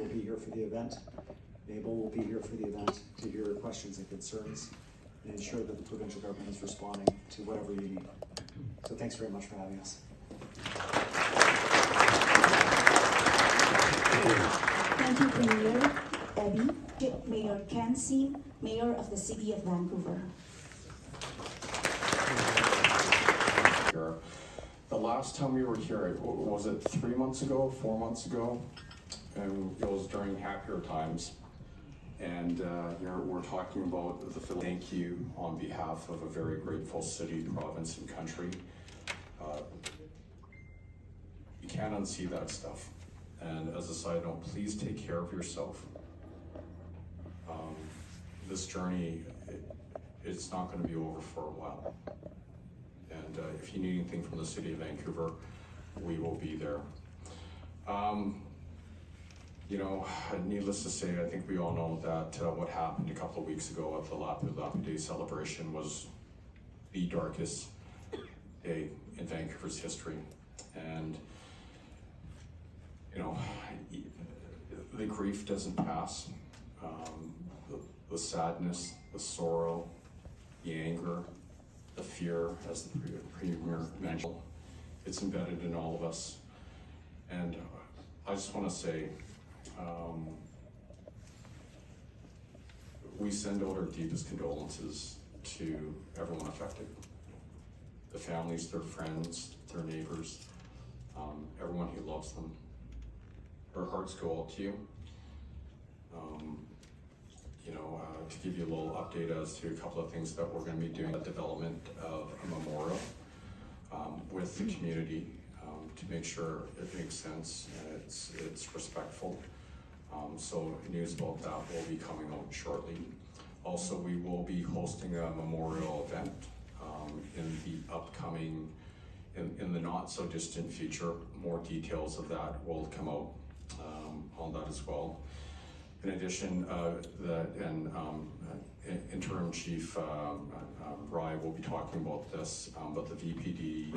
will be here for the event. Mabel will be here for the event to hear your questions and concerns and ensure that the provincial government is responding to whatever you need. So thanks very much for having us. Thank you, Premier Abby. Mayor Ken Sim, Mayor of the City of Vancouver. The last time we were here, was it 3 months ago, 4 months ago? And it was during happier times. And we're talking about the thank you on behalf of a very grateful city, province, and country. You can't unsee that stuff. And as a side note, please take care of yourself. This journey, it's not going to be over for a while. And if you need anything from the City of Vancouver, we will be there. Needless to say, I think we all know that what happened a couple of weeks ago at the Lapu Day celebration was the darkest day in Vancouver's history. And, the grief doesn't pass. The sadness, the sorrow, the anger, the fear, as the Premier mentioned, it's embedded in all of us. And I just want to say, we send out our deepest condolences to everyone affected. The families, their friends, their neighbors, everyone who loves them. Our hearts go out to you. To give you a little update as to a couple of things that we're going to be doing, the development of a memorial with the community to make sure it makes sense and it's respectful. So news about that will be coming out shortly. Also, we will be hosting a memorial event in the upcoming, in the not so distant future. More details of that will come out on that as well. In addition, Interim Chief Rye will be talking about this, but the VPD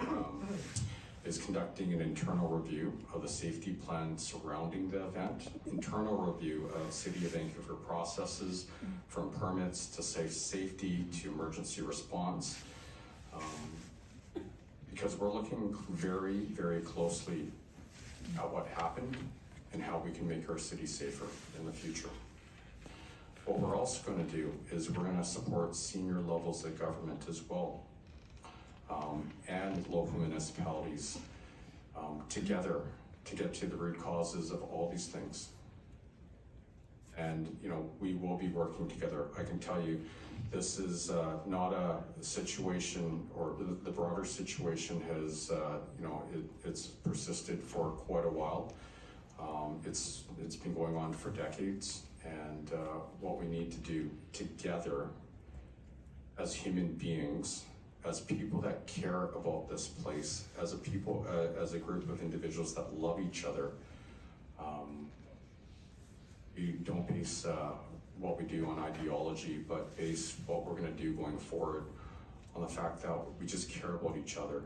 is conducting an internal review of the safety plan surrounding the event, internal review of City of Vancouver processes from permits to safety to emergency response, because we're looking very, very closely at what happened and how we can make our city safer in the future. What we're also going to do is we're going to support senior levels of government as well, and local municipalities together to get to the root causes of all these things. And we will be working together. I can tell you, this is not a situation, or the broader situation has, it's persisted for quite a while. It's been going on for decades, and what we need to do together as human beings, as people that care about this place, as a group of individuals that love each other, we don't base what we do on ideology, but base what we're going to do going forward on the fact that we just care about each other.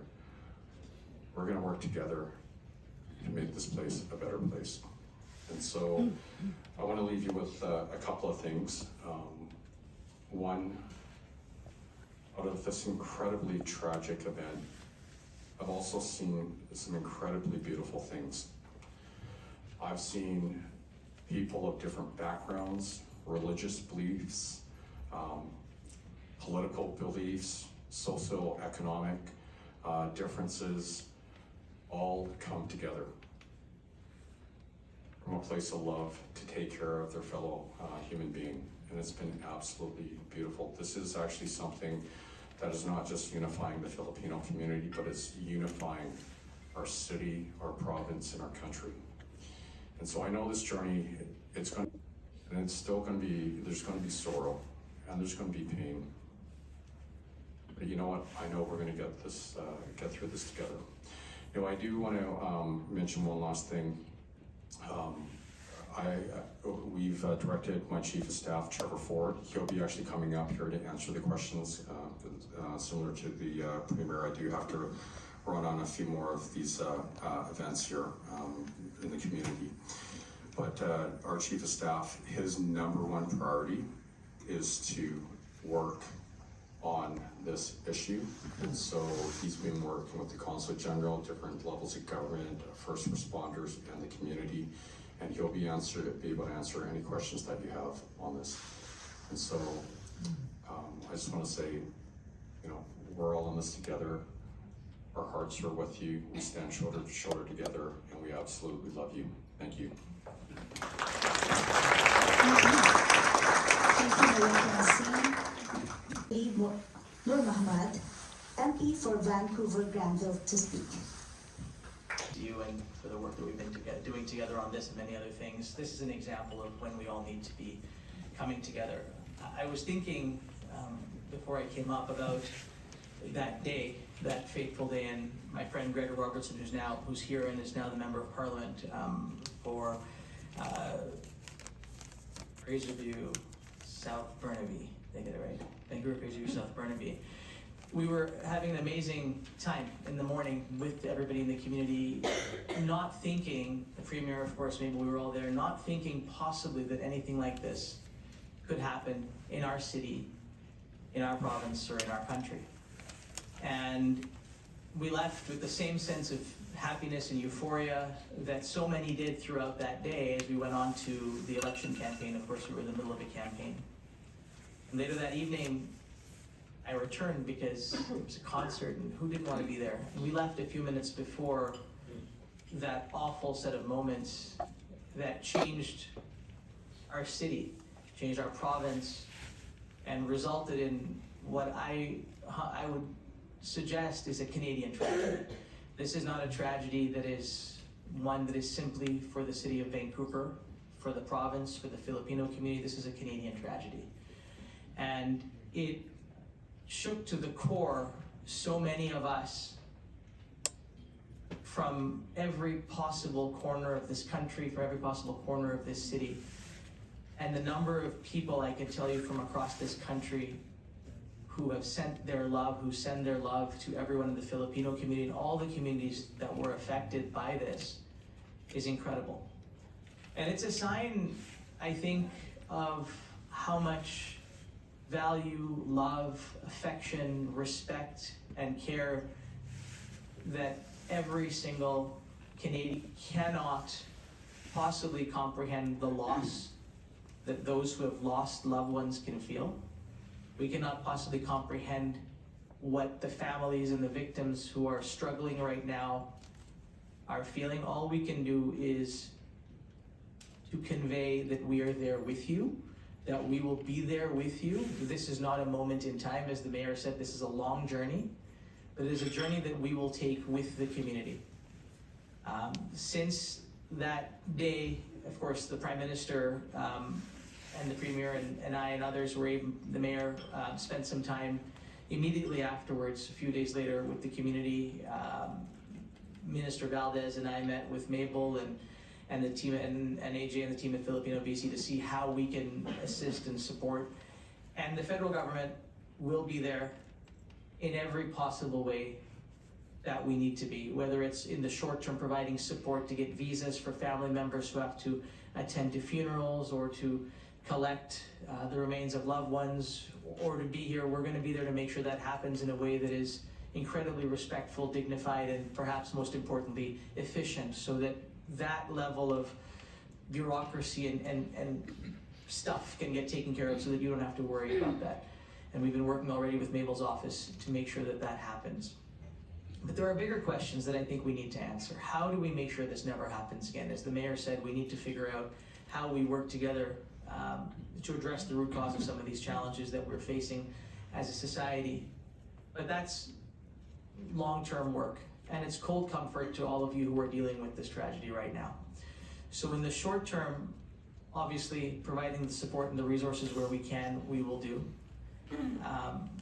We're going to work together to make this place a better place. And so I want to leave you with a couple of things. One, out of this incredibly tragic event, I've also seen some incredibly beautiful things. I've seen people of different backgrounds, religious beliefs, political beliefs, socioeconomic differences, all come together from a place of love to take care of their fellow human being. And it's been absolutely beautiful. This is actually something that is not just unifying the Filipino community, but it's unifying our city, our province, and our country. And so I know this journey, it's still going to be, there's going to be sorrow, and there's going to be pain. But you know what? I know we're going to get through this together. I do want to mention one last thing. We've directed my Chief of Staff, Trevor Ford. He'll be actually coming up here to answer the questions similar to the Premier. I do have to run on a few more of these events here in the community. But our chief of staff, his number one priority is to work on this issue. And so he's been working with the Consul General, different levels of government, first responders, and the community. And he'll be able to answer any questions that you have on this. And so I just want to say, you know, we're all in this together. Our hearts are with you. We stand shoulder to shoulder together, and we absolutely love you. Thank you. Thank you, Mayor Kansim. Lead Nur Mohammed, MP for Vancouver Granville, to speak. To you and for the work that we've been doing together on this and many other things. This is an example of when we all need to be coming together. I was thinking before I came up about that day, that fateful day, and my friend Gregor Robertson, who's here and is now the Member of Parliament for Fraserview, South Burnaby. Did I get it right? Vancouver, Fraserview, South Burnaby. We were having an amazing time in the morning with everybody in the community, not thinking, the Premier, of course, maybe we were all there, not thinking possibly that anything like this could happen in our city, in our province, or in our country. And we left with the same sense of happiness and euphoria that so many did throughout that day as we went on to the election campaign. Of course, we were in the middle of a campaign. And later that evening, I returned because it was a concert and who didn't want to be there? And we left a few minutes before that awful set of moments that changed our city, changed our province, and resulted in what I would suggest is a Canadian tragedy. This is not a tragedy that is one that is simply for the city of Vancouver, for the province, for the Filipino community. This is a Canadian tragedy. And it shook to the core so many of us from every possible corner of this country, from every possible corner of this city. And the number of people I can tell you from across this country who have sent their love, who send their love to everyone in the Filipino community and all the communities that were affected by this is incredible. And it's a sign, I think, of how much value, love, affection, respect, and care that every single Canadian cannot possibly comprehend the loss that those who have lost loved ones can feel. We cannot possibly comprehend what the families and the victims who are struggling right now are feeling. All we can do is to convey that we are there with you, that we will be there with you. This is not a moment in time, as the Mayor said, this is a long journey, but it is a journey that we will take with the community. Since that day, of course, the Prime Minister and the Premier and I and others were able, the Mayor spent some time immediately afterwards, a few days later, with the community. Minister Valdez and I met with Mabel and the team and AJ and the team at Filipino BC to see how we can assist and support. And the federal government will be there in every possible way that we need to be, whether it's in the short term providing support to get visas for family members who have to attend to funerals or to collect the remains of loved ones, or to be here. We're going to be there to make sure that happens in a way that is incredibly respectful, dignified, and perhaps most importantly, efficient, so that that level of bureaucracy and stuff can get taken care of so that you don't have to worry about that. And we've been working already with Mabel's office to make sure that that happens. But there are bigger questions that I think we need to answer. How do we make sure this never happens again? As the Mayor said, we need to figure out how we work together to address the root cause of some of these challenges that we're facing as a society. But that's long-term work, and it's cold comfort to all of you who are dealing with this tragedy right now. So in the short term, obviously providing the support and the resources where we can, we will do.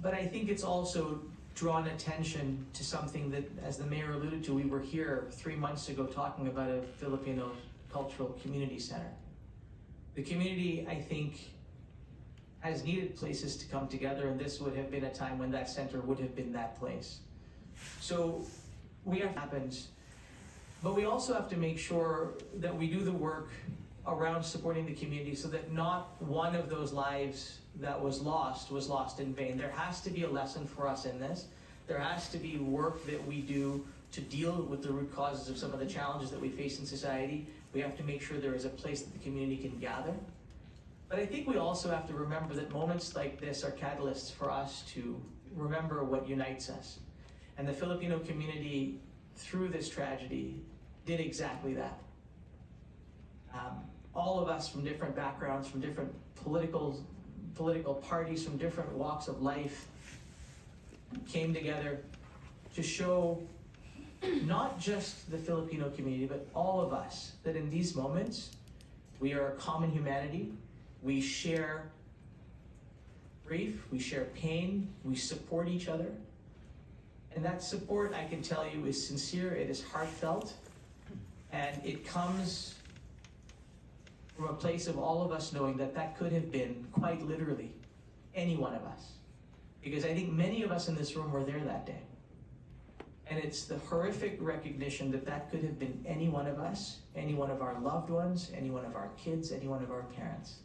But I think it's also drawn attention to something that, as the Mayor alluded to, we were here 3 months ago talking about a Filipino cultural community center. The community, I think, has needed places to come together, and this would have been a time when that center would have been that place. So we have happens, but we also have to make sure that we do the work around supporting the community so that not one of those lives that was lost in vain. There has to be a lesson for us in this. There has to be work that we do to deal with the root causes of some of the challenges that we face in society. We have to make sure there is a place that the community can gather. But I think we also have to remember that moments like this are catalysts for us to remember what unites us. And the Filipino community, through this tragedy, did exactly that. All of us from different backgrounds, from different political parties, from different walks of life, came together to show not just the Filipino community, but all of us, that in these moments, we are a common humanity. We share grief, we share pain, we support each other. And that support, I can tell you, is sincere, it is heartfelt, and it comes from a place of all of us knowing that that could have been, quite literally, any one of us. Because I think many of us in this room were there that day. And it's the horrific recognition that that could have been any one of us, any one of our loved ones, any one of our kids, any one of our parents.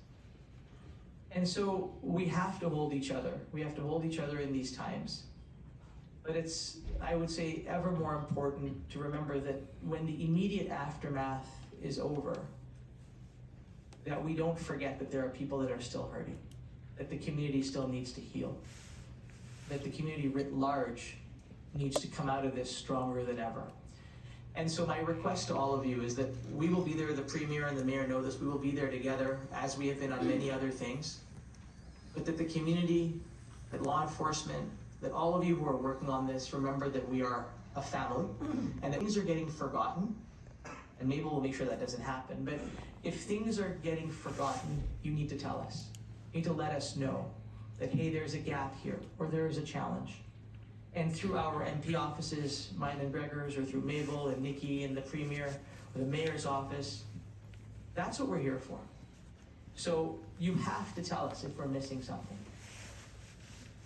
And so we have to hold each other. We have to hold each other in these times. But it's, I would say, ever more important to remember that when the immediate aftermath is over, that we don't forget that there are people that are still hurting, that the community still needs to heal, that the community writ large needs to come out of this stronger than ever. And so my request to all of you is that we will be there, the Premier and the Mayor know this, we will be there together as we have been on many other things, but that the community, that law enforcement, that all of you who are working on this remember that we are a family and that things are getting forgotten, and maybe we'll make sure that doesn't happen, but if things are getting forgotten, you need to tell us. You need to let us know that, hey, there's a gap here, or there is a challenge. And through our MP offices, mine and Gregor's, or through Mabel and Nikki and the Premier, or the Mayor's office, that's what we're here for. So you have to tell us if we're missing something.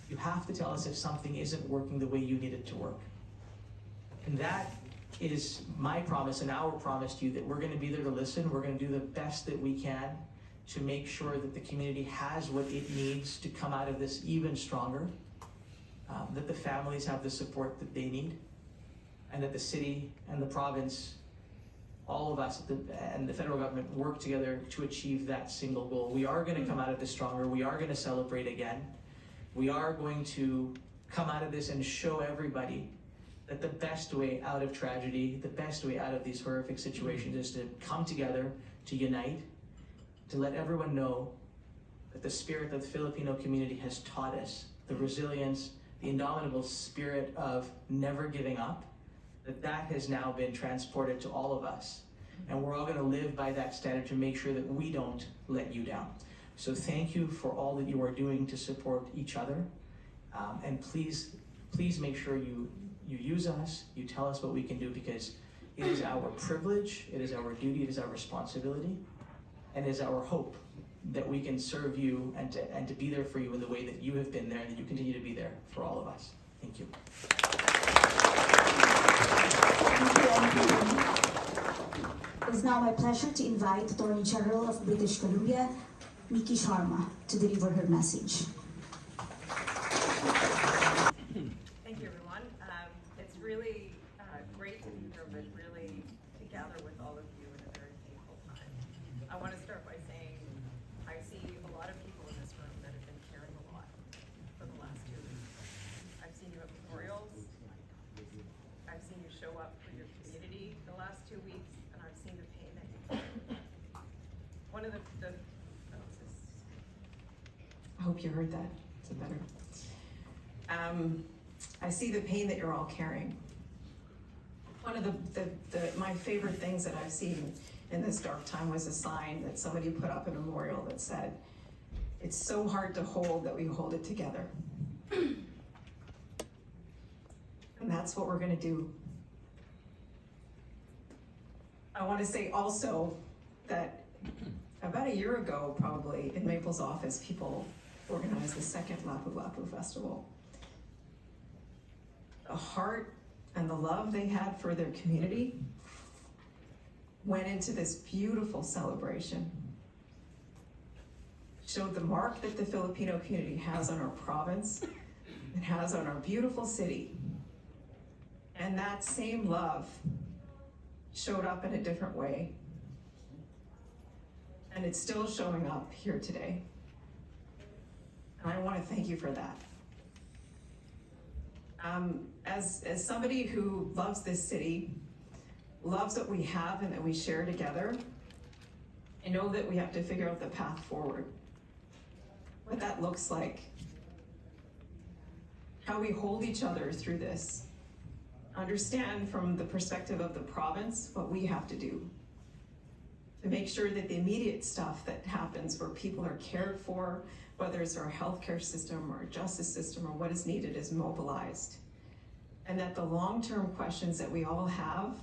You have to tell us if something isn't working the way you need it to work. And that is my promise and our promise to you, that we're gonna be there to listen. We're gonna do the best that we can to make sure that the community has what it needs to come out of this even stronger. That the families have the support that they need, and that the city and the province, all of us and the federal government work together to achieve that single goal. We are going to come out of this stronger. We are going to celebrate again. We are going to come out of this and show everybody that the best way out of tragedy, the best way out of these horrific situations is to come together, to unite, to let everyone know that the spirit that the Filipino community has taught us, the resilience, the indomitable spirit of never giving up, that has now been transported to all of us. And we're all going to live by that standard to make sure that we don't let you down. So thank you for all that you are doing to support each other. And please make sure you use us, you tell us what we can do, because it is our privilege, it is our duty, it is our responsibility, and it is our hope that we can serve you and to be there for you in the way that you have been there and that you continue to be there for all of us. Thank you. It is now my pleasure to invite Attorney General of British Columbia, Nikki Sharma, to deliver her message. Thank you, everyone. It's really great to be here, but really to gather with all of you in a very painful time. I want to start by saying I see a lot of people in this room that have been caring a lot for the last 2 weeks. I've seen you at memorials. I've seen you show up for your community the last 2 weeks, and I've seen the pain that you've taken. One of the I hope you heard that. Is it better? I see the pain that you're all carrying. One of my favorite things that I've seen in this dark time was a sign that somebody put up in a memorial that said, "It's so hard to hold that we hold it together." And that's what we're gonna do. I wanna say also that about a year ago, probably, in Maple's office, people organized the second Lapu Lapu Festival. The heart and the love they had for their community went into this beautiful celebration, showed the mark that the Filipino community has on our province, it has on our beautiful city. And that same love showed up in a different way. And it's still showing up here today. And I want to thank you for that. As somebody who loves this city, loves what we have and that we share together, I know that we have to figure out the path forward. What that looks like. How we hold each other through this. Understand from the perspective of the province what we have to do. To make sure that the immediate stuff that happens where people are cared for, whether it's our healthcare system or justice system or what is needed, is mobilized. And that the long-term questions that we all have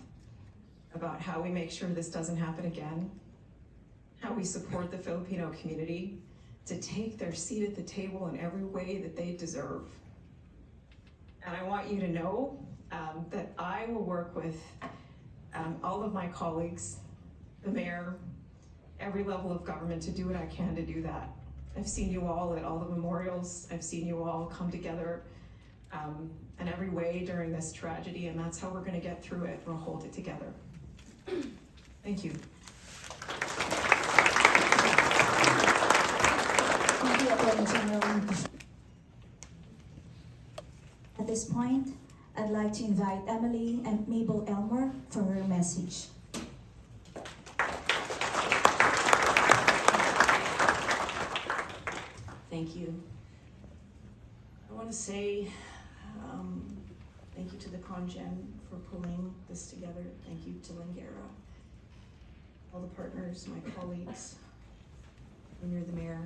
about how we make sure this doesn't happen again, how we support the Filipino community to take their seat at the table in every way that they deserve. And I want you to know that I will work with all of my colleagues, the mayor, every level of government to do what I can to do that. I've seen you all at all the memorials. I've seen you all come together in every way during this tragedy, and that's how we're going to get through it. We'll hold it together. Thank you. Thank you, Attorney General Mickey. At this point, I'd like to invite Emily and Mabel Elmer for her message. Thank you. I want to say thank you to the Congen for pulling this together. Thank you to Langara, all the partners, my colleagues, when you're the mayor,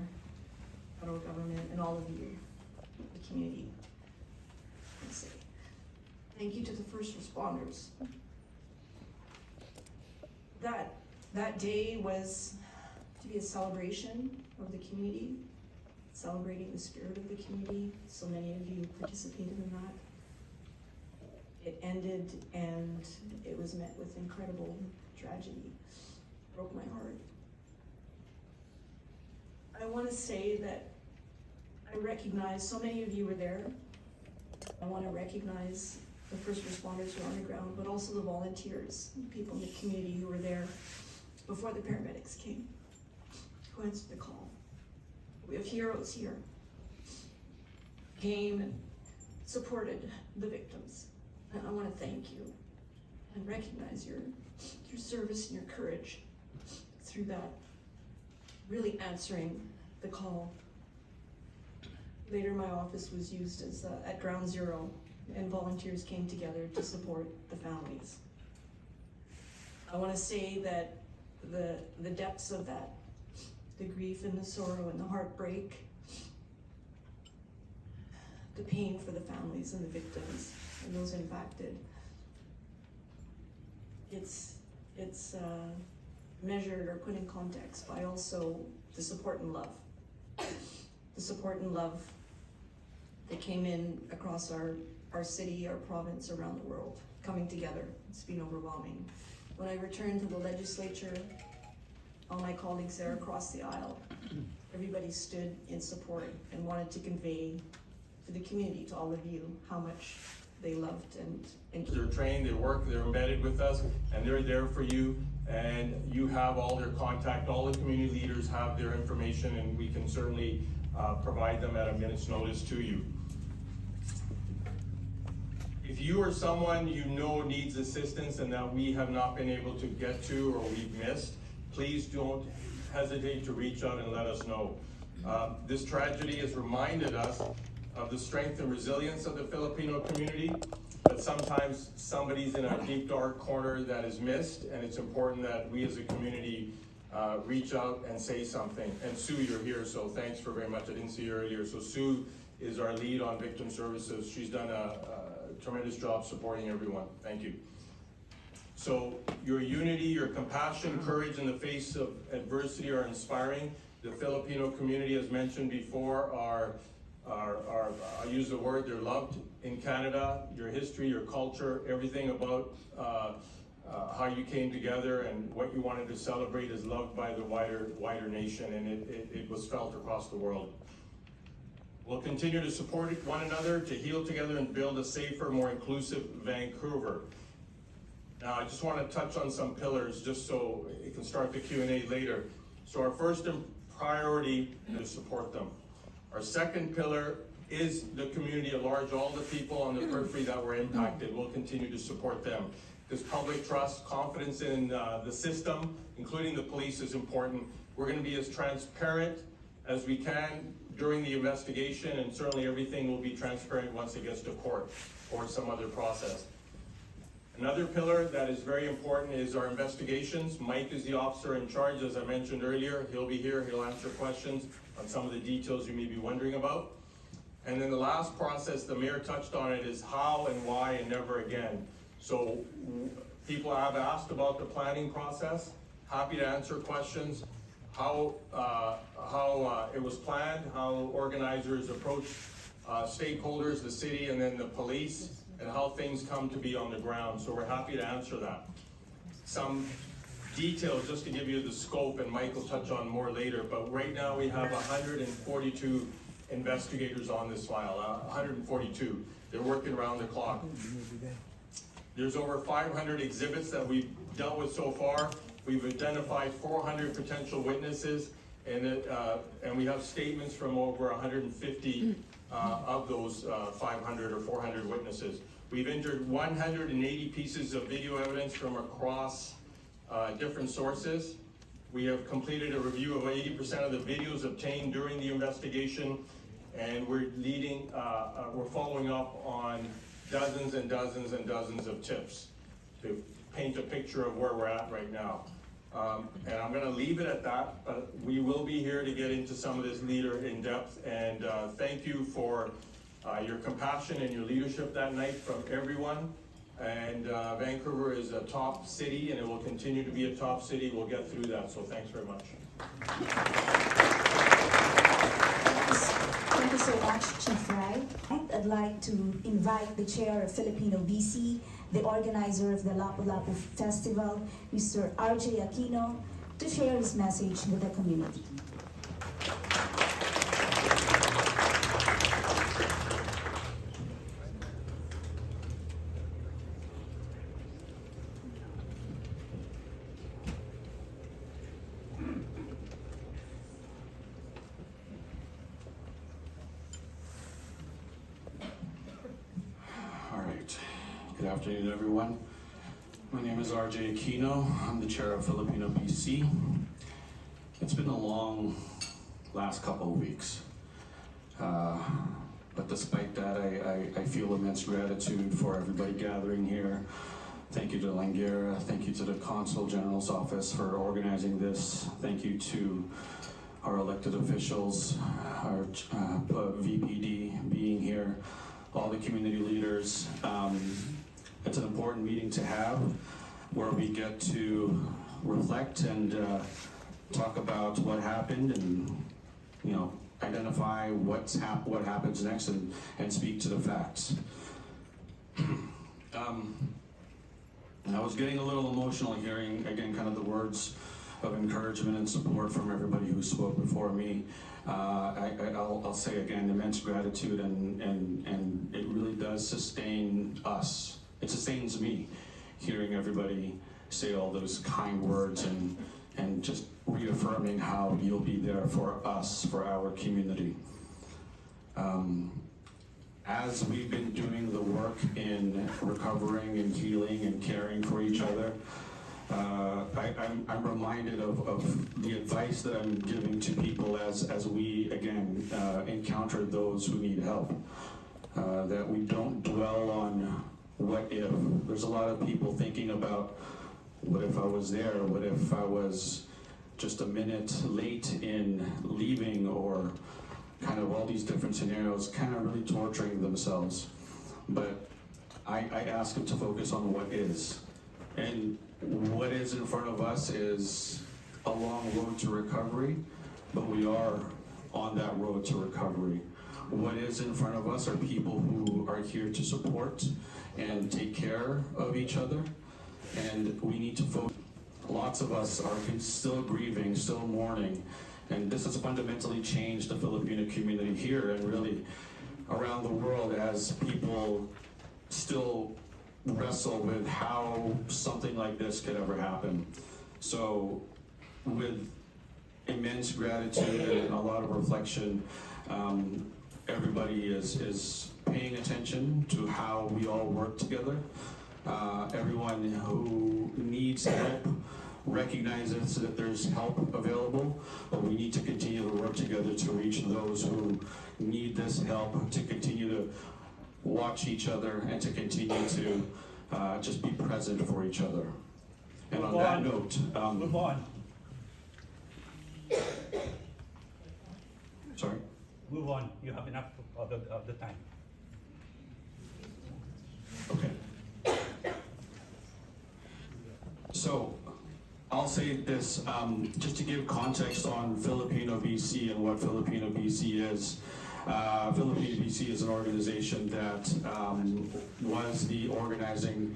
federal government, and all of you, the community. I say thank you to the first responders. That day was to be a celebration of the community, celebrating the spirit of the community. So many of you participated in that. It ended and it was met with incredible tragedy. Broke my heart. I want to say that I recognize so many of you were there. I want to recognize the first responders who are on the ground, but also the volunteers, people in the community who were there before the paramedics came, who answered the call. We have heroes here, came and supported the victims. And I want to thank you and recognize your service and your courage through that, really answering the call. Later, my office was used as at Ground Zero, and volunteers came together to support the families. I want to say that the depths of that, the grief and the sorrow and the heartbreak, the pain for the families and the victims and those impacted, it's measured or put in context by also the support and love. The support and love that came in across our city, our province, around the world, coming together. It's been overwhelming. When I returned to the legislature, all my colleagues there across the aisle, everybody stood in support and wanted to convey to the community, to all of you, how much they loved and They're trained, they work, they're embedded with us, and they're there for you, and you have all their contact, all the community leaders have their information, and we can certainly provide them at a minute's notice to you. If you or someone you know needs assistance and that we have not been able to get to or we've missed, please don't hesitate to reach out and let us know. This tragedy has reminded us of the strength and resilience of the Filipino community, but sometimes somebody's in a deep dark corner that is missed, and it's important that we as a community reach out and say something. And Sue, you're here, so thanks for very much. I didn't see you earlier. So Sue is our lead on victim services. She's done a tremendous job supporting everyone. Thank you. So your unity, your compassion, courage in the face of adversity are inspiring. The Filipino community, as mentioned before, I'll use the word, they're loved in Canada. Your history, your culture, everything about how you came together and what you wanted to celebrate is loved by the wider nation, and it was felt across the world. We'll continue to support one another, to heal together and build a safer, more inclusive Vancouver. Now, I just want to touch on some pillars just so you can start the Q&A later. So our first priority is support them. Our second pillar is the community at large, all the people on the periphery that were impacted. We'll continue to support them. Because public trust, confidence in the system, including the police, is important. We're going to be as transparent as we can during the investigation, and certainly everything will be transparent once it gets to court or some other process. Another pillar that is very important is our investigations. Mike is the officer in charge, as I mentioned earlier. He'll be here, he'll answer questions on some of the details you may be wondering about. And then the last process, the mayor touched on it, is how and why and never again. So people have asked about the planning process. Happy to answer questions. How it was planned, how organizers approached stakeholders, the city, and then the police, and how things come to be on the ground. So we're happy to answer that. Some details just to give you the scope, and Mike will touch on more later, but right now we have 142 investigators on this file, 142. They're working around the clock. There's over 500 exhibits that we've dealt with so far. We've identified 400 potential witnesses, and we have statements from over 150 of those 500 or 400 witnesses. We've entered 180 pieces of video evidence from across different sources. We have completed a review of 80% of the videos obtained during the investigation, and we're following up on dozens and dozens and dozens of tips to paint a picture of where we're at right now. And I'm gonna leave it at that, but we will be here to get into some of this later in depth, and thank you for your compassion and your leadership that night from everyone. And Vancouver is a top city, and it will continue to be a top city. We'll get through that, so thanks very much. Thank you so much, Chief Rai. I'd like to invite the chair of Filipino BC, the organizer of the Lapu-Lapu Festival, Mr. RJ Aquino, to share his message with the community. Good afternoon, everyone. My name is RJ Aquino. I'm the chair of Filipino BC. It's been a long last couple of weeks. But despite that, I feel immense gratitude for everybody gathering here. Thank you to Langara. Thank you to the Consul General's office for organizing this. Thank you to our elected officials, our VPD being here, all the community leaders. It's an important meeting to have where we get to reflect and talk about what happened and, identify what happens next and speak to the facts. I was getting a little emotional hearing, again, kind of the words of encouragement and support from everybody who spoke before me. I'll say again, immense gratitude, and it really does sustain us. It sustains me, hearing everybody say all those kind words and just reaffirming how you'll be there for us, for our community. As we've been doing the work in recovering and healing and caring for each other, I'm reminded of the advice that I'm giving to people as we, again, encounter those who need help. That we don't dwell on what if. There's a lot of people thinking about, what if I was there? What if I was just a minute late in leaving, or kind of all these different scenarios, kind of really torturing themselves. But I ask them to focus on what is. And what is in front of us is a long road to recovery, but we are on that road to recovery. What is in front of us are people who are here to support and take care of each other. and we need to focus. Lots of us are still grieving, still mourning, and this has fundamentally changed the Filipino community here and really around the world as people still wrestle with how something like this could ever happen. So with immense gratitude and a lot of reflection, everybody is paying attention to how we all work together. Everyone who needs help recognizes that there's help available, but we need to continue to work together to reach those who need this help, to continue to watch each other and to continue to just be present for each other. And on that note, Move on. sorry? Move on. You have enough of the time. Okay. So, I'll say this, just to give context on Filipino BC and what Filipino BC is. Filipino BC is an organization that was the organizer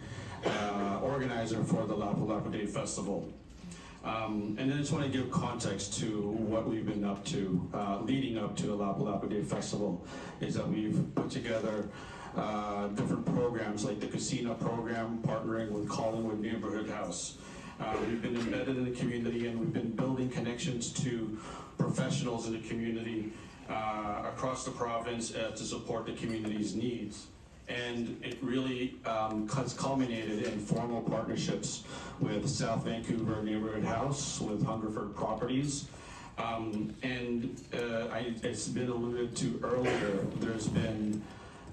for the Lapu-Lapu Day Festival. And then I just want to give context to what we've been up to, leading up to the Lapu-Lapu Day Festival, is that we've put together different programs like the casino program, partnering with Collingwood Neighborhood House. We've been embedded in the community and we've been building connections to professionals in the community across the province to support the community's needs. And it really has culminated in formal partnerships with South Vancouver Neighborhood House, with Hungerford Properties. It's been alluded to earlier, there's been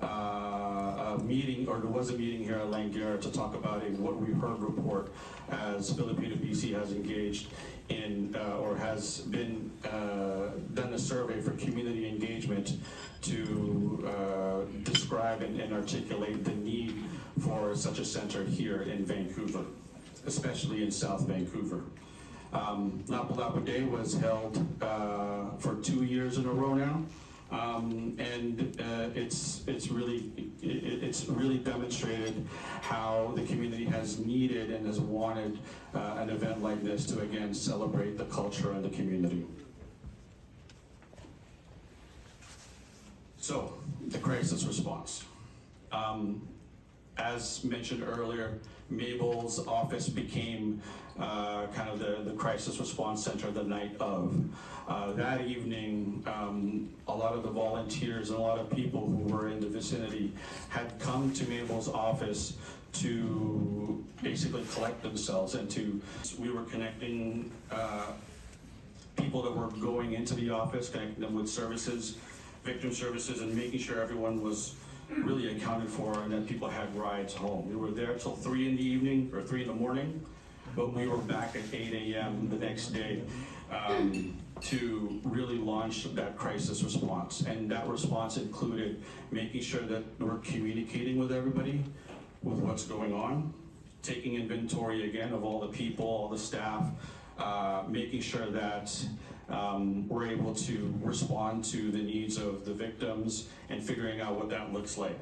a meeting, or there was a meeting here at Langara to talk about a What We Heard report, as Filipino BC has engaged in, or has been done a survey for community engagement to describe and articulate the need for such a center here in Vancouver, especially in South Vancouver. Lapu-Lapu Day was held for 2 years in a row now. It's really demonstrated how the community has needed and has wanted an event like this to again celebrate the culture and the community. So, the crisis response. As mentioned earlier, Mabel's office became kind of the crisis response center the night of. That evening, a lot of the volunteers and a lot of people who were in the vicinity had come to Mabel's office to basically collect themselves and we were connecting people that were going into the office, connecting them with services, victim services, and making sure everyone was really accounted for and that people had rides home. We were there till 3 in the evening or 3 in the morning, but we were back at 8 a.m. the next day to really launch that crisis response. And that response included making sure that we're communicating with everybody with what's going on, taking inventory again of all the people, all the staff, making sure that we're able to respond to the needs of the victims and figuring out what that looks like.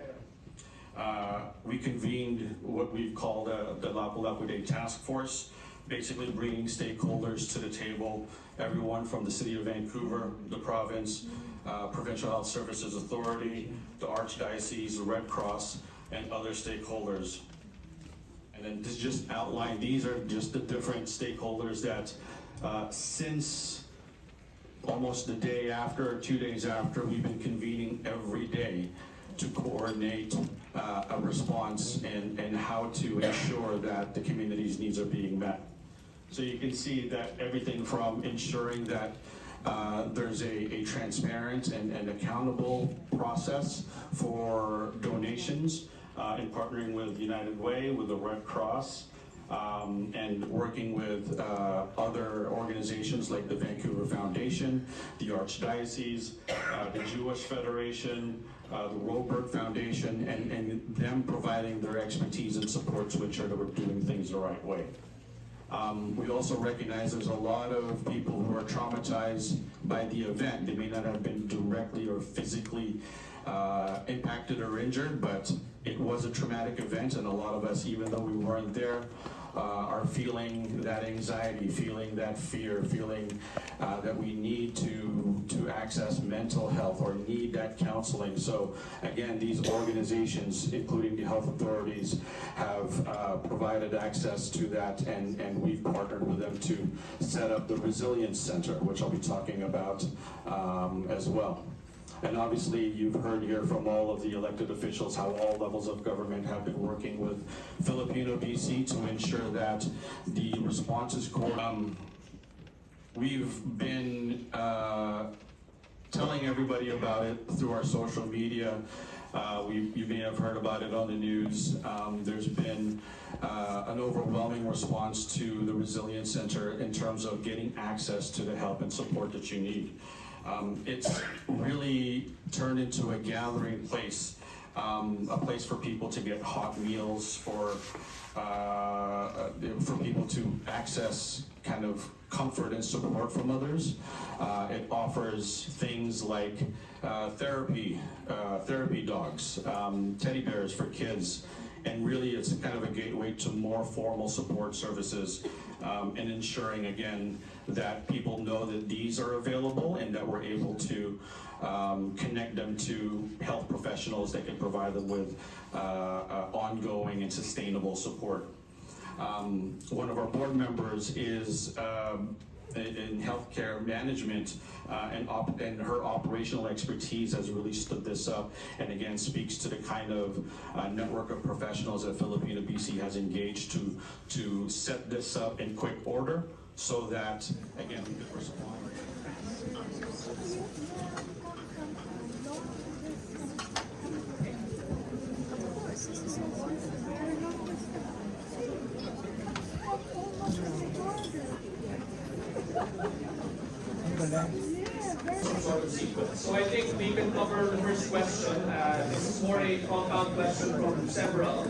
We convened what we've called the Lapu-Lapu Day Task Force, basically bringing stakeholders to the table, everyone from the City of Vancouver, the province, Provincial Health Services Authority, the Archdiocese, the Red Cross, and other stakeholders. And then this just outlined, these are just the different stakeholders that since almost the day after, 2 days after, we've been convening every day to coordinate a response and how to ensure that the community's needs are being met. So you can see that everything from ensuring that there's a transparent and accountable process for donations in partnering with United Way, with the Red Cross, and working with other organizations like the Vancouver Foundation, the Archdiocese, the Jewish Federation, the Roberg Foundation, and them providing their expertise and support to ensure that we're doing things the right way. We also recognize there's a lot of people who are traumatized by the event. They may not have been directly or physically impacted or injured, but it was a traumatic event, and a lot of us, even though we weren't there, are feeling that anxiety, feeling that fear, feeling that we need to access mental health or need that counseling. So again, these organizations, including the health authorities, have provided access to that, and we've partnered with them to set up the Resilience Center, which I'll be talking about as well. And obviously, you've heard here from all of the elected officials how all levels of government have been working with Filipino BC to ensure that the response is we've been telling everybody about it through our social media. You may have heard about it on the news. There's been an overwhelming response to the Resilience Center in terms of getting access to the help and support that you need. It's really turned into a gathering place, a place for people to get hot meals, for people to access kind of comfort and support from others. It offers things like therapy dogs, teddy bears for kids, and really it's kind of a gateway to more formal support services, and ensuring again that people know that these are available and that we're able to connect them to health professionals that can provide them with ongoing and sustainable support. One of our board members is in healthcare management, and her operational expertise has really stood this up, and again speaks to the kind of network of professionals that Filipino BC has engaged to set this up in quick order, so that again we could respond. So I think we can cover the first question. This is more a compound question from several.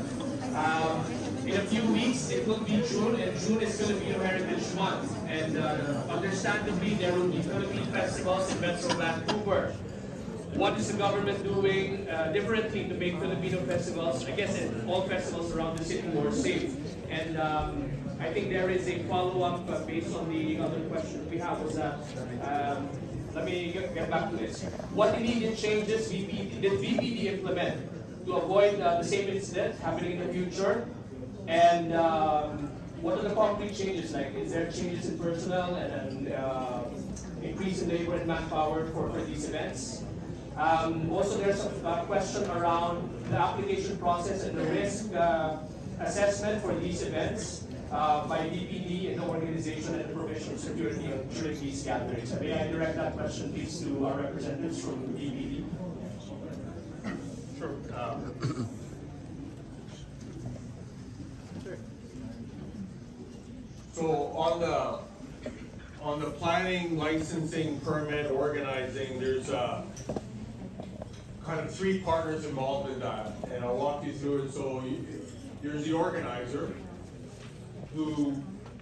In a few weeks, it will be June, and June is Filipino Heritage Month. And understandably, there will be Philippine festivals in Metro Vancouver. What is the government doing differently to make Filipino festivals, I guess all festivals around the city, more safe? And I think there is a follow-up based on the other question we have, was that, let me get back to this. What immediate changes did VPD implement to avoid the same incident happening in the future? And what are the concrete changes like? Is there changes in personnel and increase in labor and manpower for these events? Also, there's a question around the application process and the risk assessment for these events by DPD and the organization and the provision of security during these gatherings. May I direct that question, please, to our representatives from DPD? Sure. So on the planning, licensing, permit, organizing, there's kind of three partners involved in that, and I'll walk you through it. So there's the organizer, who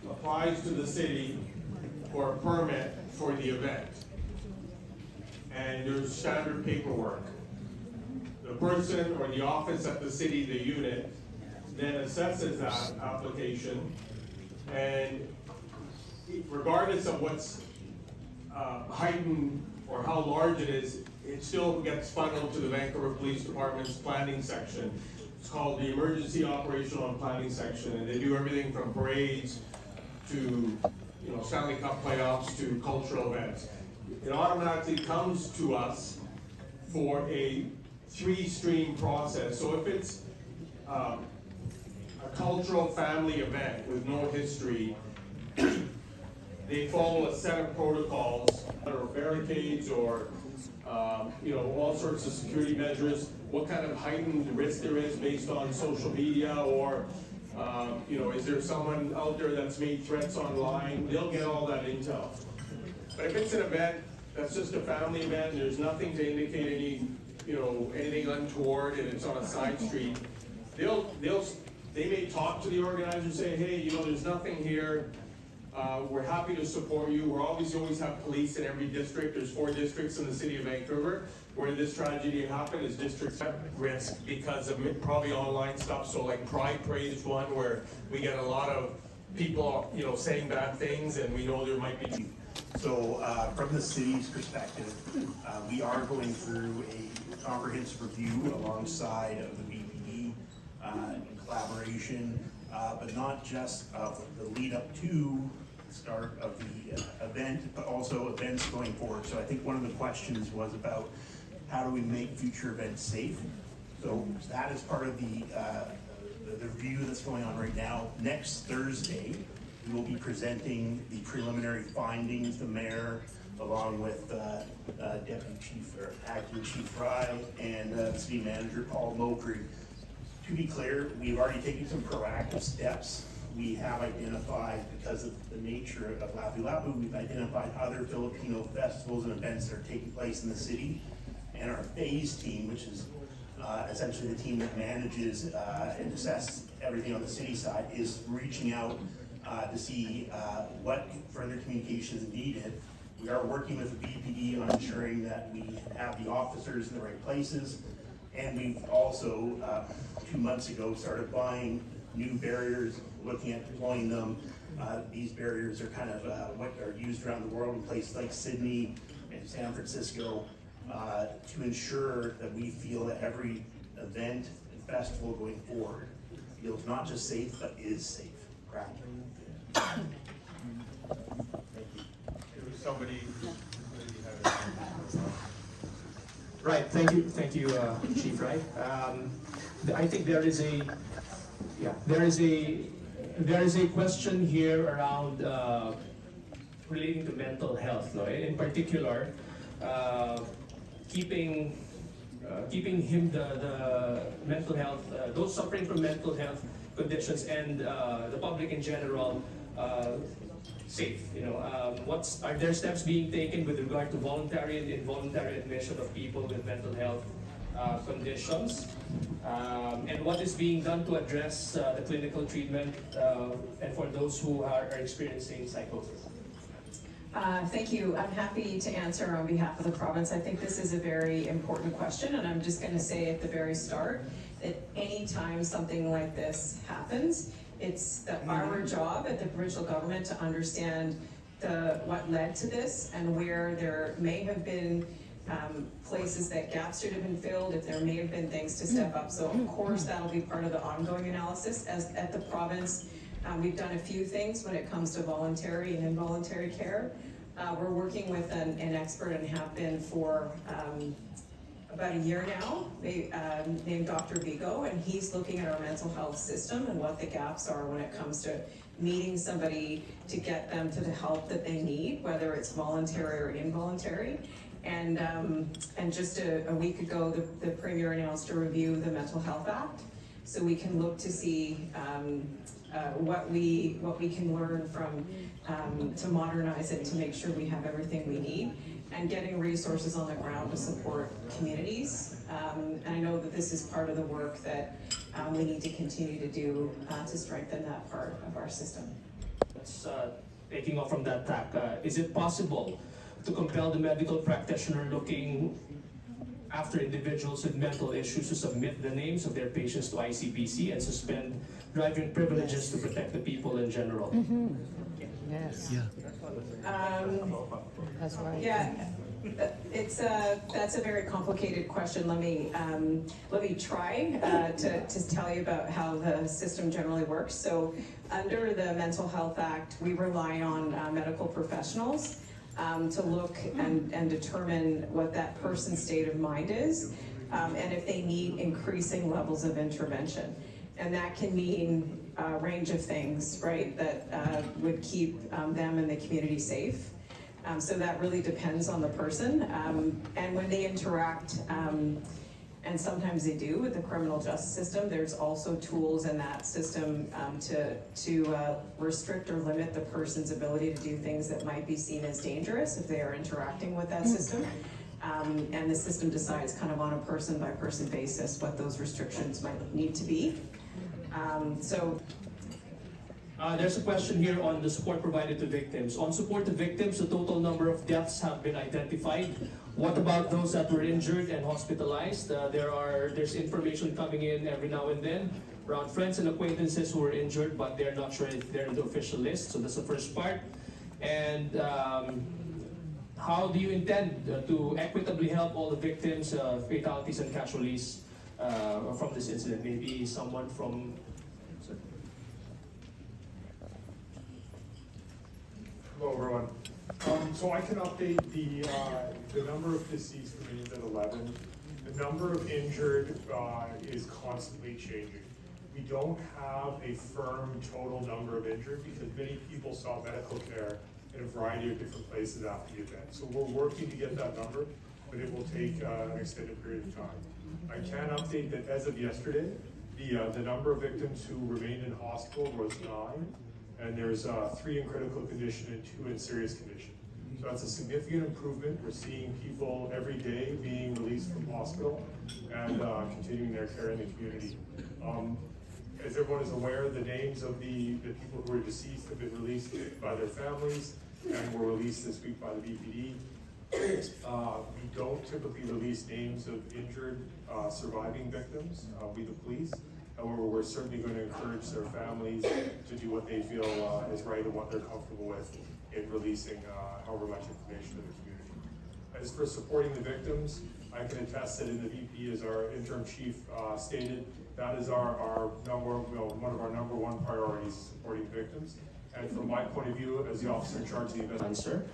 applies to the city for a permit for the event. And there's standard paperwork. The person or the office at the city, the unit, then assesses that application, and regardless of what's heightened or how large it is, it still gets funneled to the Vancouver Police Department's planning section. It's called the Emergency Operational and Planning Section, and they do everything from parades to Stanley Cup playoffs to cultural events. It automatically comes to us for a three-stream process. So if it's a cultural family event with no history, they follow a set of protocols, or barricades, or all sorts of security measures, what kind of heightened risk there is based on social media, or is there someone out there that's made threats online? They'll get all that intel. But if it's an event that's just a family event, there's nothing to indicate anything untoward, and it's on a side street, they may talk to the organizer, say, hey, there's nothing here, We're happy to support you. We're obviously always have police in every district. There's 4 districts in the city of Vancouver where this tragedy happened. Is districts at risk because of probably online stuff. So like Pride Parade is one where we get a lot of people, you know, saying bad things, and we know there might be. So from the city's perspective, we are going through a comprehensive review alongside of the BPD in collaboration, but not just of the lead up to the start of the event, but also events going forward. So I think one of the questions was about how do we make future events safe? So that is part of the review that's going on right now. Next Thursday, we will be presenting the preliminary findings, the mayor, along with Deputy Chief or Acting Chief Fry and City Manager Paul Mokry. To be clear, we've already taken some proactive steps. We have identified, because of the nature of Lapu Lapu, we've identified other Filipino festivals and events that are taking place in the city. And our phase team, which is essentially the team that manages and assesses everything on the city side, is reaching out to see what further communication is needed. We are working with the BPD on ensuring that we have the officers in the right places. And we've also, 2 months ago, started buying new barriers, looking at deploying them. These barriers are kind of what are used around the world in places like Sydney and San Francisco to ensure that we feel that every event and festival going forward feels not just safe, but is safe. Correct? Somebody Right, thank you, Chief Wright. I think there is a question here around relating to mental health, no? In particular, keeping him the mental health, those suffering from mental health conditions and the public in general safe. You know, are there steps being taken with regard to voluntary and involuntary admission of people with mental health conditions? And what is being done to address the clinical treatment and for those who are experiencing psychosis? Thank you. I'm happy to answer on behalf of the province. I think this is a very important question, and I'm just going to say at the very start that anytime something like this happens, it's our job at the provincial government to understand what led to this and where there may have been places that gaps should have been filled, if there may have been things to step up. So of course that'll be part of the ongoing analysis. As at the province, we've done a few things when it comes to voluntary and involuntary care. We're working with an expert and have been for about a year now, named Dr. Bigay, and he's looking at our mental health system and what the gaps are when it comes to meeting somebody to get them to the help that they need, whether it's voluntary or involuntary. And just a week ago, the Premier announced a review of the Mental Health Act, so we can look to see what we can learn from to modernize it to make sure we have everything we need, and getting resources on the ground to support communities. And I know that this is part of the work that we need to continue to do to strengthen that part of our system. That's taking off from that tack. Is it possible to compel the medical practitioner looking after individuals with mental issues to submit the names of their patients to ICBC and suspend driving privileges to protect the people in general? Mm-hmm. Yes. Yeah. That's right. Yeah, that's a very complicated question. Let me try to tell you about how the system generally works. So, under the Mental Health Act, we rely on medical professionals to look and determine what that person's state of mind is, and if they need increasing levels of intervention. And that can mean a range of things, right, that would keep them and the community safe. So that really depends on the person. And when they interact, and sometimes they do with the criminal justice system, there's also tools in that system to restrict or limit the person's ability to do things that might be seen as dangerous if they are interacting with that system. And the system decides kind of on a person by person basis what those restrictions might need to be. There's a question here on the support provided to victims. On support to victims, the total number of deaths have been identified. What about those that were injured and hospitalized? There's information coming in every now and then around friends and acquaintances who were injured, but they're not sure if they're in the official list. So that's the first part. And how do you intend to equitably help all the victims, fatalities, and casualties from this incident? Maybe someone from. Hello, everyone. So I can update the number of deceased remains at 11. The number of injured is constantly changing. We don't have a firm total number of injured because many people sought medical care in a variety of different places after the event. So we're working to get that number, but it will take an extended period of time. I can update that as of yesterday, the number of victims who remained in hospital was 9. And there's 3 in critical condition and 2 in serious condition. So that's a significant improvement. We're seeing people every day being released from hospital and continuing their care in the community. As everyone is aware, the names of the people who are deceased have been released by their families and were released this week by the BPD. We don't typically release names of injured surviving victims, we the police. However, we're certainly going to encourage their families to do what they feel is right and what they're comfortable with in releasing however much information to the community. As for supporting the victims, I can attest that in the VP, as our interim chief stated, that is our number, one of our number 1 priorities, supporting victims. And from my point of view, as the officer in charge of the event, Answer.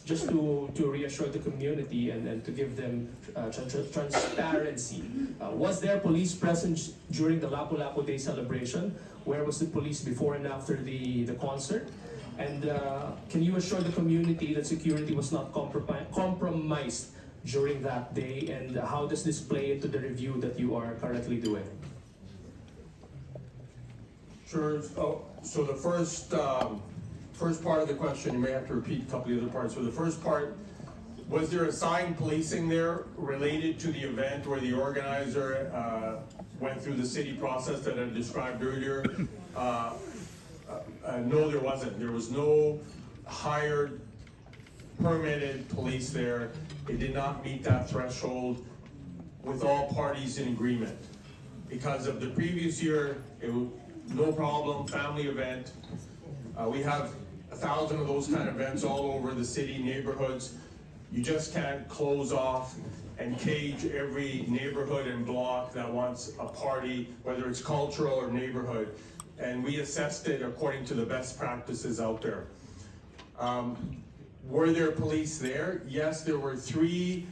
Just to reassure the community and to give them transparency. Was there police presence during the Lapu-Lapu Day celebration? Where was the police before and after the concert? And can you assure the community that security was not compromised during that day? And how does this play into the review that you are currently doing? Sure. So the first part of the question, you may have to repeat a couple of the other parts. So the first part, was there assigned policing there related to the event where the organizer went through the city process that I described earlier? No, there wasn't. There was no hired, permitted police there. It did not meet that threshold with all parties in agreement. Because of the previous year, it was no problem, family event. We have 1,000 of those kind of events all over the city neighborhoods. You just can't close off and cage every neighborhood and block that wants a party, whether it's cultural or neighborhood. And we assessed it according to the best practices out there. Were there police there? Yes, there were 3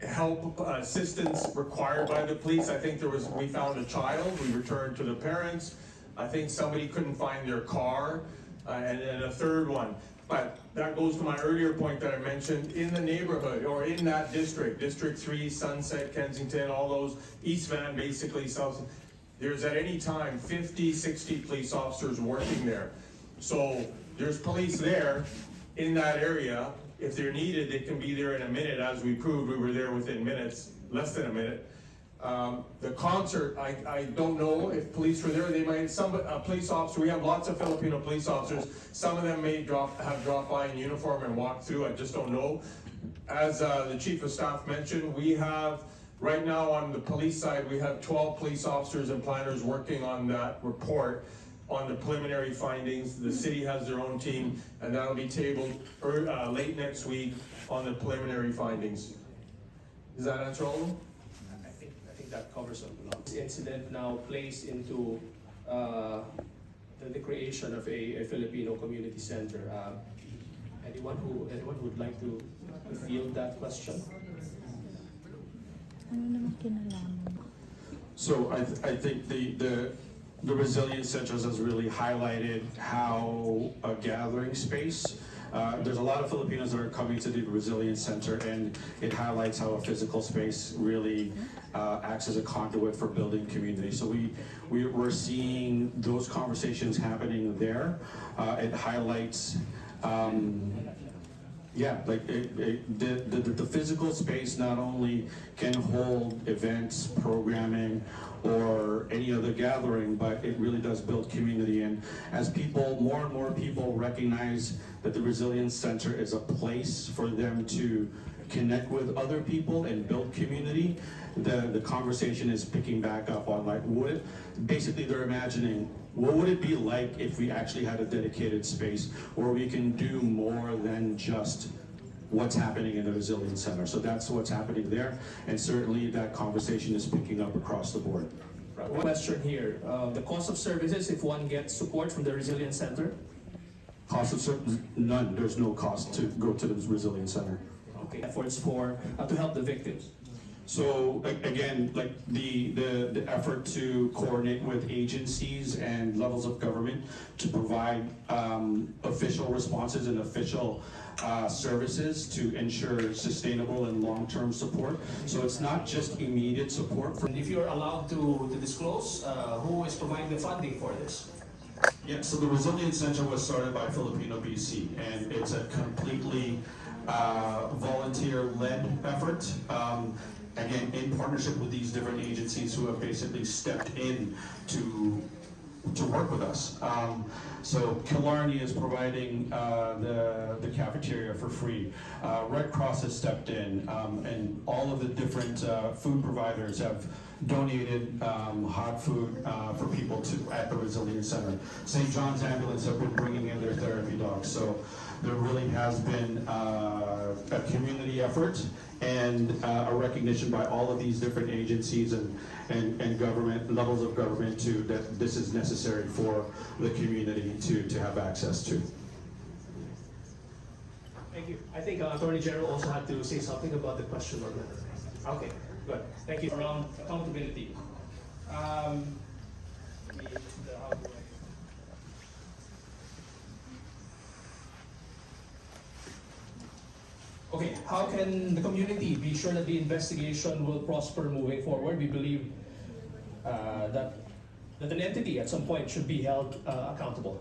help assistance required by the police. I think we found a child, we returned to the parents. I think somebody couldn't find their car, and then a 3rd one. But that goes to my earlier point that I mentioned, in the neighborhood, or in that district, District 3, Sunset, Kensington, all those, East Van, basically, South, there's at any time 50, 60 police officers working there. So there's police there in that area. If they're needed, they can be there in a minute. As we proved, we were there within minutes, less than a minute. The concert, I don't know if police were there. They might, a police officer, we have lots of Filipino police officers. Some of them may have dropped by in uniform and walked through. I just don't know. As the chief of staff mentioned, we have, right now on the police side, we have 12 police officers and planners working on that report on the preliminary findings. The city has their own team, and that'll be tabled late next week on the preliminary findings. Does that answer all of them? I think that covers a lot. This incident now plays into the creation of a Filipino community center. Anyone who would like to field that question? So I think the Resilience Centers has really highlighted how a gathering space, there's a lot of Filipinos that are coming to the Resilience Center, and it highlights how a physical space really acts as a conduit for building community. So we're seeing those conversations happening there. It highlights Yeah, like the physical space not only can hold events, programming, or any other gathering, but it really does build community. And as more and more people recognize that the Resilience Center is a place for them to connect with other people and build community, the conversation is picking back up on like, basically they're imagining, what would it be like if we actually had a dedicated space where we can do more than just what's happening in the Resilience Center? So that's what's happening there, and certainly that conversation is picking up across the board. Right, one question here. The cost of services if one gets support from the Resilience Center? Cost of service, none. There's no cost to go to the Resilience Center. Okay, efforts for to help the victims. So again, like the effort to coordinate with agencies and levels of government to provide official responses and official services to ensure sustainable and long-term support. So it's not just immediate support. And if you're allowed to disclose, who is providing the funding for this? Yeah, so the Resilience Center was started by Filipino BC, and it's a completely volunteer-led effort. Again, in partnership with these different agencies who have basically stepped in to work with us. So Killarney is providing the cafeteria for free. Red Cross has stepped in, and all of the different food providers have donated hot food for people at the Resilience Center. St. John's Ambulance have been bringing in their therapy dogs. So there really has been a community effort and a recognition by all of these different agencies and government levels of government that this is necessary for the community to have access to. Thank you. I think Attorney General also had to say something about the question on that. Okay, good. Thank you. Around accountability. Okay, how can the community be sure that the investigation will prosper moving forward? We believe that an entity at some point should be held accountable.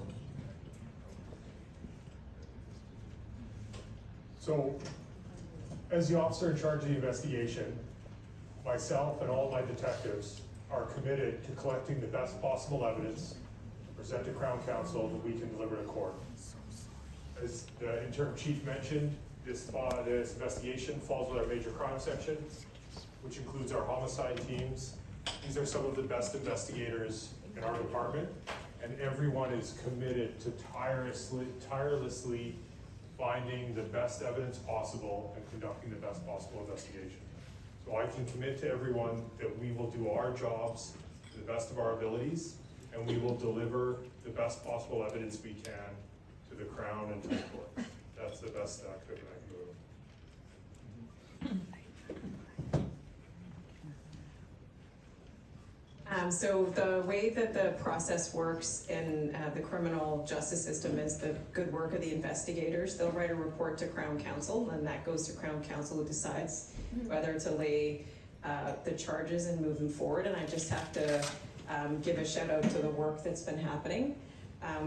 So, as the officer in charge of the investigation, myself and all my detectives are committed to collecting the best possible evidence to present to Crown Counsel that we can deliver to court. As the interim chief mentioned, this investigation falls with our major crime section, which includes our homicide teams. These are some of the best investigators in our department, and everyone is committed to tirelessly finding the best evidence possible and conducting the best possible investigation. So I can commit to everyone that we will do our jobs to the best of our abilities, and we will deliver the best possible evidence we can to the Crown and to the court. That's the best commitment I can do. So the way that the process works in the criminal justice system is the good work of the investigators. They'll write a report to Crown Counsel, and that goes to Crown Counsel, who decides whether to lay the charges and move them forward. And I just have to give a shout out to the work that's been happening.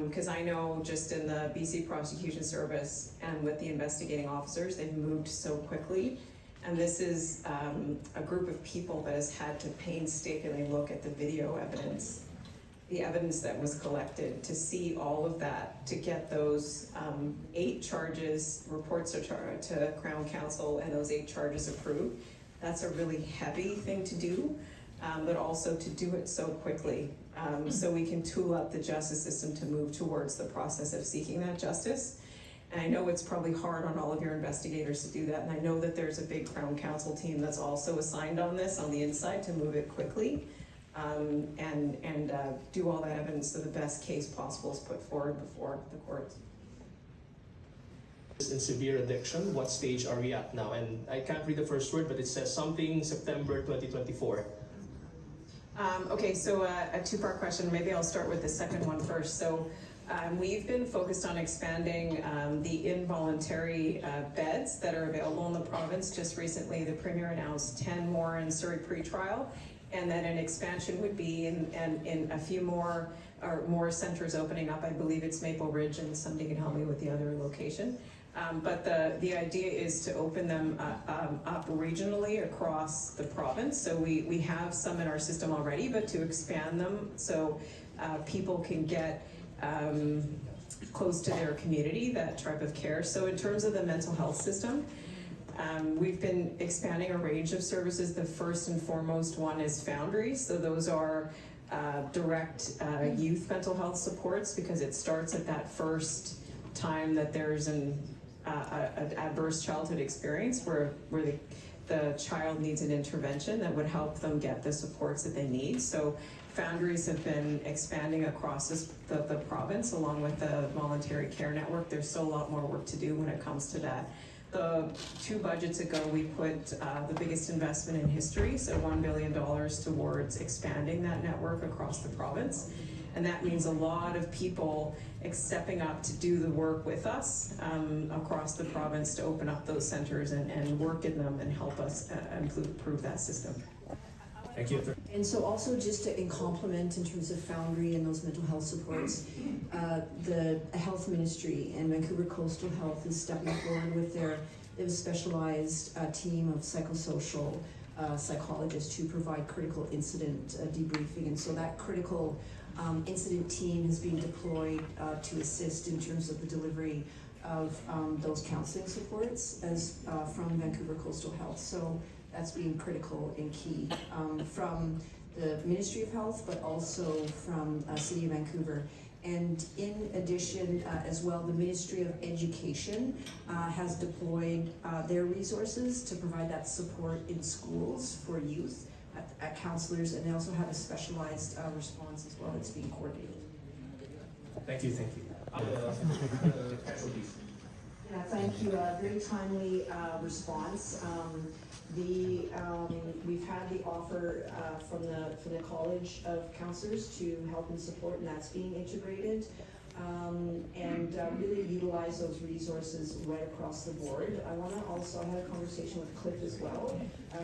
Because I know just in the BC Prosecution Service and with the investigating officers, they've moved so quickly. And this is a group of people that has had to painstakingly look at the video evidence, the evidence that was collected, to see all of that, to get those 8 charges, reports to Crown Counsel, and those 8 charges approved. That's a really heavy thing to do, but also to do it so quickly. So we can tool up the justice system to move towards the process of seeking that justice. And I know it's probably hard on all of your investigators to do that, and I know that there's a big Crown Counsel team that's also assigned on this on the inside to move it quickly and do all that evidence so the best case possible is put forward before the courts. In severe addiction, what stage are we at now? And I can't read the first word, but it says something September 2024. Okay, so a 2-part question. Maybe I'll start with the second one first. So we've been focused on expanding the involuntary beds that are available in the province. Just recently, the Premier announced 10 more in Surrey pretrial, and that an expansion would be in a few more or more centers opening up. I believe it's Maple Ridge, and somebody can help me with the other location. But the idea is to open them up regionally across the province. So we have some in our system already, but to expand them so people can get close to their community, that type of care. So in terms of the mental health system, we've been expanding a range of services. The first and foremost one is Foundries. So those are direct youth mental health supports, because it starts at that first time that there's an adverse childhood experience where the child needs an intervention that would help them get the supports that they need. So Foundries have been expanding across the province along with the voluntary care network. There's still a lot more work to do when it comes to that. The 2 budgets ago, we put the biggest investment in history, so $1 billion towards expanding that network across the province. And that means a lot of people stepping up to do the work with us across the province to open up those centers and work in them and help us improve that system. Thank you. And so also just in complement in terms of Foundry and those mental health supports, the health ministry and Vancouver Coastal Health is stepping forward with they have a specialized team of psychosocial psychologists to provide critical incident debriefing. And so that critical incident team has been deployed to assist in terms of the delivery of those counseling supports as from Vancouver Coastal Health. So that's been critical and key from the Ministry of Health, but also from City of Vancouver. And in addition, as well, the Ministry of Education has deployed their resources to provide that support in schools for youth, at counselors, and they also have a specialized response as well that's being coordinated. Thank you. Yeah, thank you. Very timely response. We've had the offer from the College of Counselors to help and support, and that's being integrated. And really utilize those resources right across the board. I had a conversation with Cliff as well,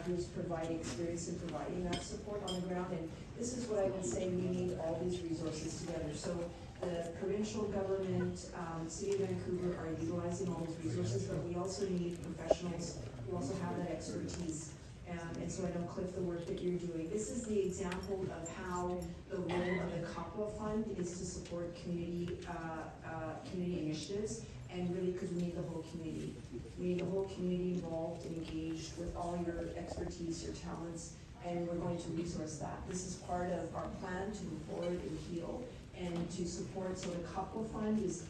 who's providing experience in providing that support on the ground. And this is what I would say, we need all these resources together. So the provincial government, City of Vancouver are utilizing all those resources, but we also need professionals who also have that expertise. And so I know, Cliff, the work that you're doing, this is the example of how the role of the COPWA Fund is to support community initiatives, and really, because we need the whole community. We need the whole community involved and engaged with all your expertise, your talents, and we're going to resource that. This is part of our plan to move forward and heal and to support. So the COPWA Fund is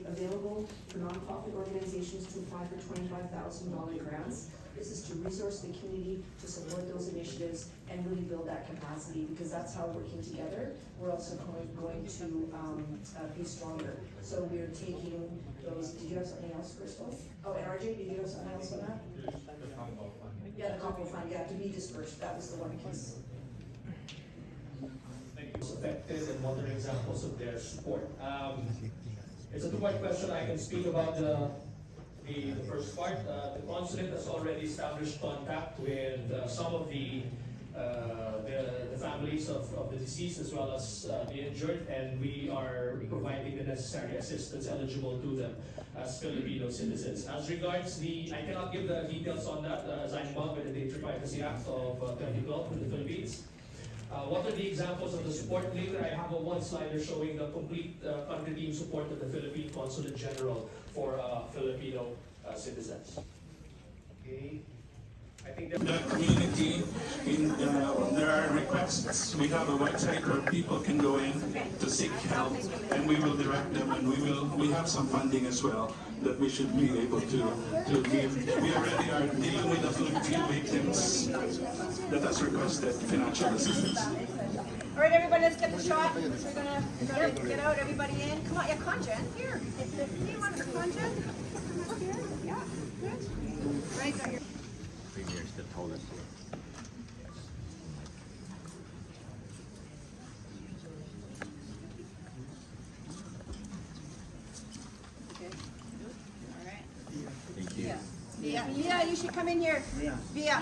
available for nonprofit organizations to apply for $25,000 grants. This is to resource the community, to support those initiatives, and really build that capacity, because that's how, working together, we're also going to be stronger. So we're taking those. Did you have something else, Crystal? Oh, and RJ, did you have something else on that? Yeah, the COPWA Fund, yeah, to be dispersed. That was the one piece. Effective and what are examples of their support? It's a two-part question. I can speak about the first part. The consulate has already established contact with some of the families of the deceased as well as the injured, and we are providing the necessary assistance eligible to them as Filipino citizens. As regards I cannot give the details on that as I'm involved with the Data Privacy Act of 2012 in the Philippines. What are the examples of the support? Later, I have a one-slider showing the complete country team support of the Philippine Consulate General for Filipino citizens. Okay. I think the community, there are requests. We have a website where people can go in to seek help, and we will direct them, and we have some funding as well that we should be able to give. We already are dealing with a few victims that has requested financial assistance. All right, everybody, let's get the shot. We're gonna get out. Everybody in. Come on, yeah, Conjen, here. Do you want to Conjen? Here, yeah, good. Right, got your. Premier still told us. Okay. All right. Thank you. Yeah. Via, you should come in here. Via,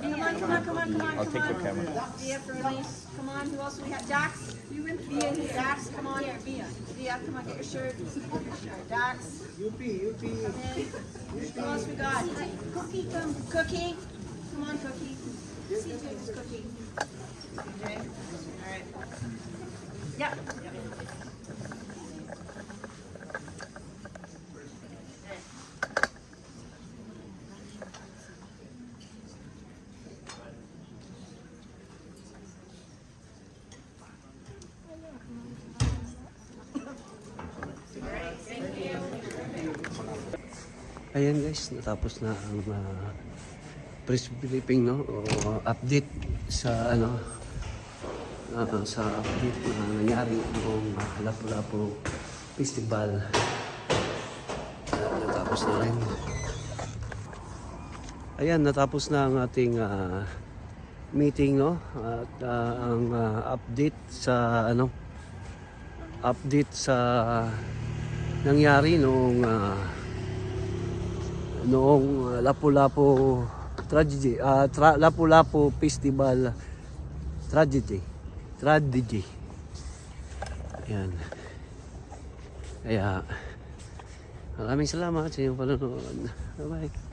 come on. I'll take your camera. Via for Elise. Come on, who else do we have? Dax, you in? Via, Dax, come on. Via, come on, get your shirt. Dax. Come in. Who else we got? Cookie, come. Cookie. Come on, Cookie. CJ's Cookie. Okay, all right. Yep. Ayan guys, natapos na ang press briefing, no? O update sa sa update na nangyari noong Lapu-Lapu Festival. Natapos na rin. Ayan, natapos na ang ating meeting, no? At ang update sa nangyari noong Lapu-Lapu tragedy, Lapu-Lapu Festival tragedy. Ayan. Kaya maraming salamat sa inyong panonood. Bye-bye.